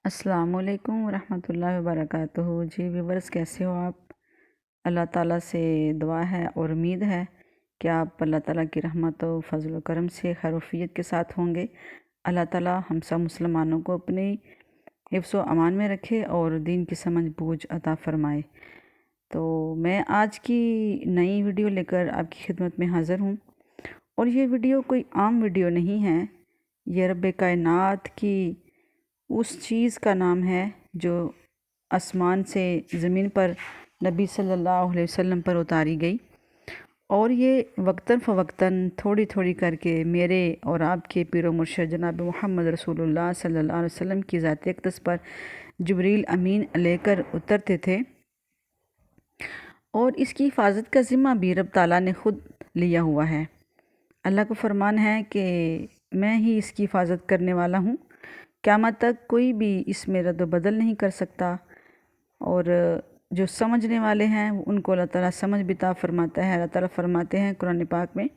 अस्सलाम वालेकुम रहमतुल्लाहि वबरकातुहू। जी व्यूवर्स, कैसे हो आप? अल्लाह ताला से दुआ है और उम्मीद है कि आप अल्लाह ताला की रहमत व फजल व करम से खैरियत के साथ होंगे। अल्लाह ताला हम सब मुसलमानों को अपनी हिफ्ज़ व अमान में रखे और दीन की समझ बूझ अता फ़रमाए। तो मैं आज की नई वीडियो लेकर आपकी खिदमत में हाज़िर हूँ और ये वीडियो कोई आम वीडियो नहीं है। ये रब कायनात की उस चीज़ का नाम है जो आसमान से ज़मीन पर नबी सल्लल्लाहु अलैहि वसल्लम पर उतारी गई, और ये वक्तन फ़वक्तन थोड़ी थोड़ी करके मेरे और आपके पीरो मुर्शद जनाब मोहम्मद रसूलुल्लाह सल्लल्लाहु अलैहि वसल्लम की ज़ात अक़दस पर जिब्रील अमीन लेकर उतरते थे, और इसकी हिफाजत का ज़िम्मा भी रब ताला ने ख़ुद लिया हुआ है। अल्लाह का फरमान है कि मैं ही इसकी हिफाजत करने वाला हूँ, क़यामत तक कोई भी इसमें रद्द बदल नहीं कर सकता। और जो समझने वाले हैं उनको अल्लाह ताला समझ भी अता फ़रमाता है। अल्लाह ताला फ़रमाते हैं कुरान पाक में,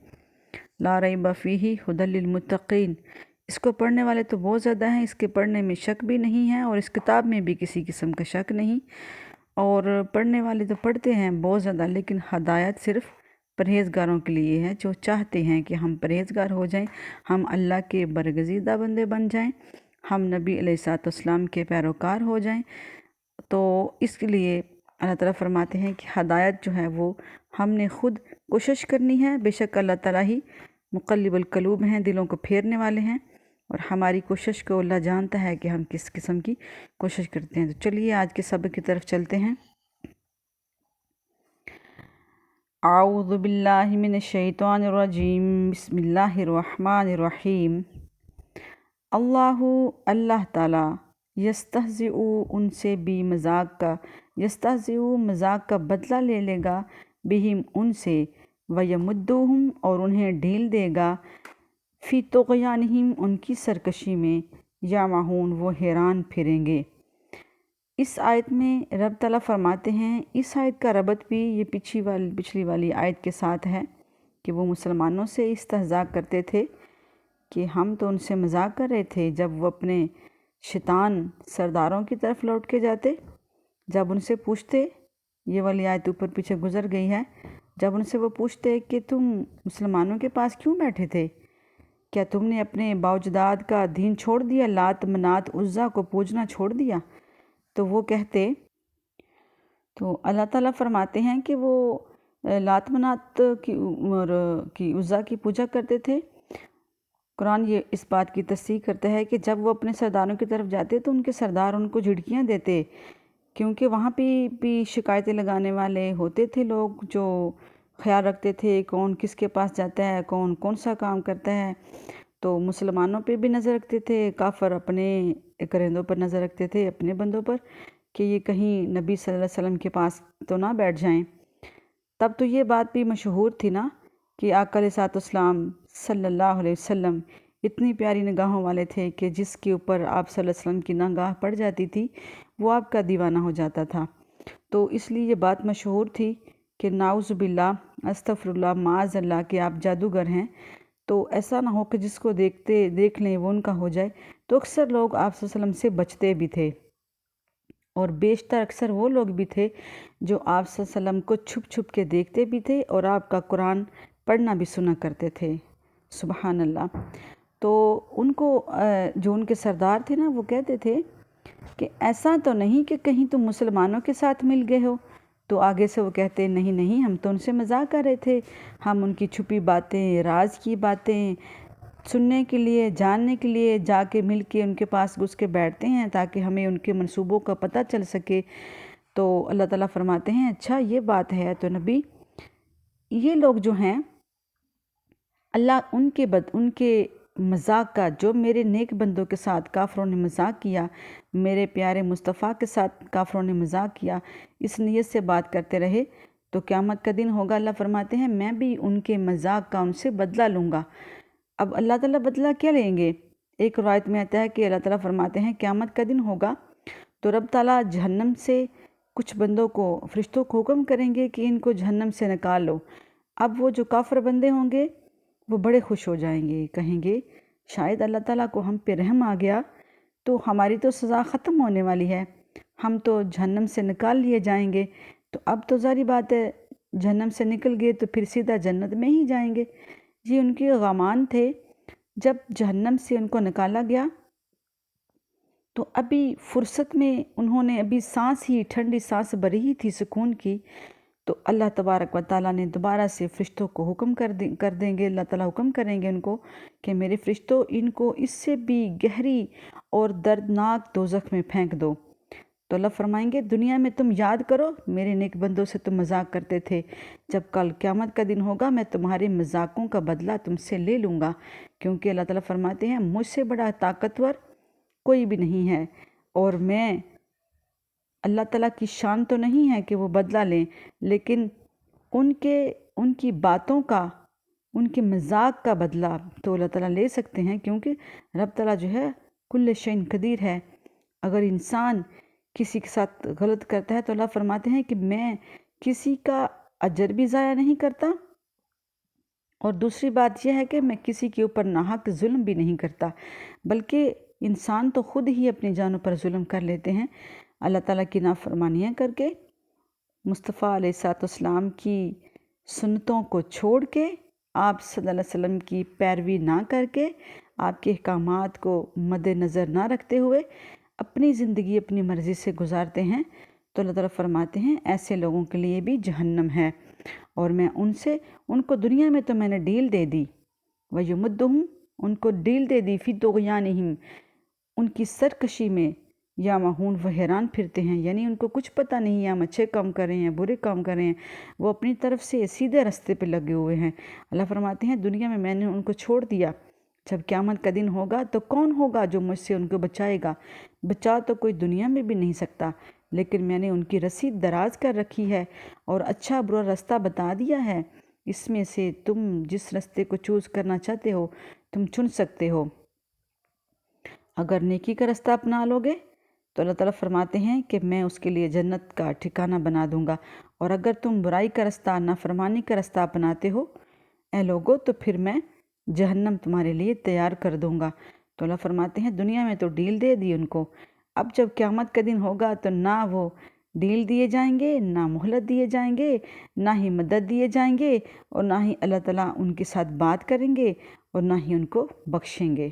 ला रैब फ़ीही हुदल लिल मुत्तक़ीन। इसको पढ़ने वाले तो बहुत ज़्यादा हैं, इसके पढ़ने में शक भी नहीं है और इस किताब में भी किसी किस्म का शक नहीं। और पढ़ने वाले तो पढ़ते हैं बहुत ज़्यादा, लेकिन हदायत सिर्फ़ परहेज़गारों के लिए है, जो चाहते हैं कि हम परहेज़गार हो जाएं, हम अल्लाह के बरगज़ीदा बंदे बन जाएं, हम नबी अलैहिस्सलाम के पैरोकार हो जाएं। तो इसके लिए अल्लाह ताला फरमाते हैं कि हदायत जो है वो हमने ख़ुद कोशिश करनी है। बेशक अल्लाह ताला ही मुक़ल्लिबुल क़ुलूब हैं, दिलों को फेरने वाले हैं, और हमारी कोशिश को अल्लाह जानता है कि हम किस किस्म की कोशिश करते हैं। तो चलिए आज के सबक की तरफ चलते हैं। आऊज़ु बिल्लाहि मिनश शैतानिर रजीम, बिस्मिल्लाहिर रहमानिर रहीम। अल्लाहु अल्लाह ताला यस्तहज़िउ उनसे भी मजाक का, यस्तहज़िउ मजाक का बदला ले लेगा, बिहिम उनसे, वयमुद्दुहुम और उन्हें ढील देगा, फ़ी तुग़यानिहिम उनकी सरकशी में, यामहून वो हैरान फिरेंगे। इस आयत में रब ताला फरमाते हैं, इस आयत का रबत भी ये पिछली वाली आयत के साथ है कि वो मुसलमानों से इस्तेहज़ा करते थे कि हम तो उनसे मजाक कर रहे थे जब वो अपने शैतान सरदारों की तरफ लौट के जाते। जब उनसे पूछते, ये वाली आयत ऊपर पीछे गुज़र गई है, जब उनसे वो पूछते कि तुम मुसलमानों के पास क्यों बैठे थे, क्या तुमने अपने बाउजदाद का दीन छोड़ दिया, लात मनात उज़्ज़ा को पूजना छोड़ दिया? तो वो कहते, तो अल्लाह ताला फरमाते हैं कि वो लात मनात की उज़्ज़ा की पूजा करते थे। कुरान ये इस बात की तस्दीक करता है कि जब वो अपने सरदारों की तरफ जाते तो उनके सरदार उनको झिड़कियाँ देते, क्योंकि वहाँ पे भी शिकायतें लगाने वाले होते थे लोग जो ख्याल रखते थे कौन किसके पास जाता है, कौन कौन सा काम करता है। तो मुसलमानों पे भी नज़र रखते थे, काफ़र अपने करेंदों पर नज़र रखते थे, अपने बंदों पर, कि ये कहीं नबी सल्लल्लाहु अलैहि वसल्लम के पास तो ना बैठ जाएं। तब तो ये बात भी मशहूर थी ना कि आका अलैहिस्सलाम सल्लल्लाहु अलैहि वसल्लम इतनी प्यारी निगाहों वाले थे कि जिसके ऊपर आप सल्लल्लाहु अलैहि वसल्लम की निगाह पड़ जाती थी वो आपका दीवाना हो जाता था। तो इसलिए ये बात मशहूर थी कि नाउज़ु बिल्लाह अस्तग़फिरुल्लाह माअज़ल्लाह कि आप जादूगर हैं। तो ऐसा ना हो कि जिसको देख लें वो उनका हो जाए। तो अक्सर लोग आप सल्लल्लाहु अलैहि वसल्लम से बचते भी थे, और बेशतर अक्सर वो लोग भी थे जो आप सल्लल्लाहु अलैहि वसल्लम को छुप छुप के देखते भी थे और आपका कुरान पढ़ना भी सुना करते थे। सुबहान अल्लाह। तो उनको जो उनके सरदार थे ना, वो कहते थे कि ऐसा तो नहीं कि कहीं तुम मुसलमानों के साथ मिल गए हो। तो आगे से वो कहते, नहीं नहीं, हम तो उनसे मजाक कर रहे थे, हम उनकी छुपी बातें, राज की बातें सुनने के लिए, जानने के लिए जाके मिल के उनके पास घुस के बैठते हैं ताकि हमें उनके मंसूबों का पता चल सके। तो अल्लाह ताला फरमाते हैं, अच्छा ये बात है तो नबी, ये लोग जो हैं अल्लाह उनके मजाक का, जो मेरे नेक बंदों के साथ काफ़रों ने मजाक किया, मेरे प्यारे मुस्तफ़ा के साथ काफ़रों ने मजाक किया, इस नीयत से बात करते रहे, तो क़यामत का दिन होगा, अल्लाह फरमाते हैं मैं भी उनके मजाक का उनसे बदला लूँगा। अब अल्लाह ताला बदला क्या लेंगे? एक रवायत में आता है कि अल्लाह ताला फरमाते हैं क़यामत का दिन होगा तो रब ताला जहन्नम से कुछ बंदों को, फ़रिश्तों को हुक्म करेंगे कि इनको जहन्नम से निकाल लो। अब वो जो काफ़िर बंदे होंगे वो बड़े खुश हो जाएंगे, कहेंगे शायद अल्लाह ताला को हम पे रहम आ गया تو ہماری تو سزا ختم ہونے والی ہے، ہم تو جہنم سے نکال لیے جائیں گے، تو اب تو ظاہری بات ہے جہنم سے نکل گئے تو پھر سیدھا جنت میں ہی جائیں گے۔ یہ ان کے غمان تھے۔ جب جہنم سے ان کو نکالا گیا تو ابھی فرصت میں انہوں نے ابھی سانس ہی ٹھنڈی سانس بھری ہی تھی سکون کی، تو اللہ تبارک و تعالیٰ نے دوبارہ سے فرشتوں کو حکم کر دیں گے، اللہ تعالیٰ حکم کریں گے ان کو کہ میرے فرشتوں ان کو اس سے بھی گہری اور دردناک دوزخ میں پھینک دو۔ تو اللہ فرمائیں گے دنیا میں تم یاد کرو میرے نیک بندوں سے تم مذاق کرتے تھے، جب کل قیامت کا دن ہوگا میں تمہارے مذاقوں کا بدلہ تم سے لے لوں گا، کیونکہ اللہ تعالیٰ فرماتے ہیں مجھ سے بڑا طاقتور کوئی بھی نہیں ہے، اور میں اللہ تعالیٰ کی شان تو نہیں ہے کہ وہ بدلہ لیں، لیکن ان کی باتوں کا، ان کے مذاق کا بدلہ تو اللہ تعالیٰ لے سکتے ہیں، کیونکہ رب تعالیٰ جو ہے کل شیء قدیر ہے۔ اگر انسان کسی کے ساتھ غلط کرتا ہے تو اللہ فرماتے ہیں کہ میں کسی کا اجر بھی ضائع نہیں کرتا، اور دوسری بات یہ ہے کہ میں کسی کے اوپر ناحق ظلم بھی نہیں کرتا، بلکہ انسان تو خود ہی اپنی جانوں پر ظلم کر لیتے ہیں اللہ تعالیٰ کی نافرمانیاں کر کے، مصطفیٰ علیہ السلام کی سنتوں کو چھوڑ کے، آپ صلی اللہ علیہ وسلم کی پیروی نہ کر کے، آپ کے احکامات کو مد نظر نہ رکھتے ہوئے اپنی زندگی اپنی مرضی سے گزارتے ہیں، تو اللہ تعالیٰ فرماتے ہیں ایسے لوگوں کے لیے بھی جہنم ہے، اور میں ان کو دنیا میں تو میں نے ڈیل دے دی، وَيُمُدُّهُمْ ان کو ڈیل دے دی، فِي طُغْيَانِهِمْ ان کی سرکشی میں، یا مہون وہ حیران پھرتے ہیں، یعنی ان کو کچھ پتہ نہیں ہے ہم اچھے کام کر رہے ہیں برے کام کر رہے ہیں، وہ اپنی طرف سے سیدھے راستے پہ لگے ہوئے ہیں۔ اللہ فرماتے ہیں دنیا میں نے ان کو چھوڑ دیا، جب قیامت کا دن ہوگا تو کون ہوگا جو مجھ سے ان کو بچائے گا؟ بچا تو کوئی دنیا میں بھی نہیں سکتا، لیکن میں نے ان کی رسید دراز کر رکھی ہے اور اچھا برا راستہ بتا دیا ہے، اس میں سے تم جس راستے کو چوز کرنا چاہتے ہو تم چن سکتے ہو۔ اگر نیکی کا راستہ اپنا لوگے تو اللہ تعالیٰ فرماتے ہیں کہ میں اس کے لیے جنت کا ٹھکانہ بنا دوں گا، اور اگر تم برائی کا راستہ، نافرمانی کا راستہ اپناتے ہو اے لوگو تو پھر میں جہنم تمہارے لیے تیار کر دوں گا۔ تو اللہ فرماتے ہیں دنیا میں تو ڈیل دے دی ان کو، اب جب قیامت کا دن ہوگا تو نہ وہ ڈیل دیے جائیں گے، نہ مہلت دیے جائیں گے، نہ ہی مدد دیے جائیں گے، اور نہ ہی اللہ تعالیٰ ان کے ساتھ بات کریں گے، اور نہ ہی ان کو بخشیں گے۔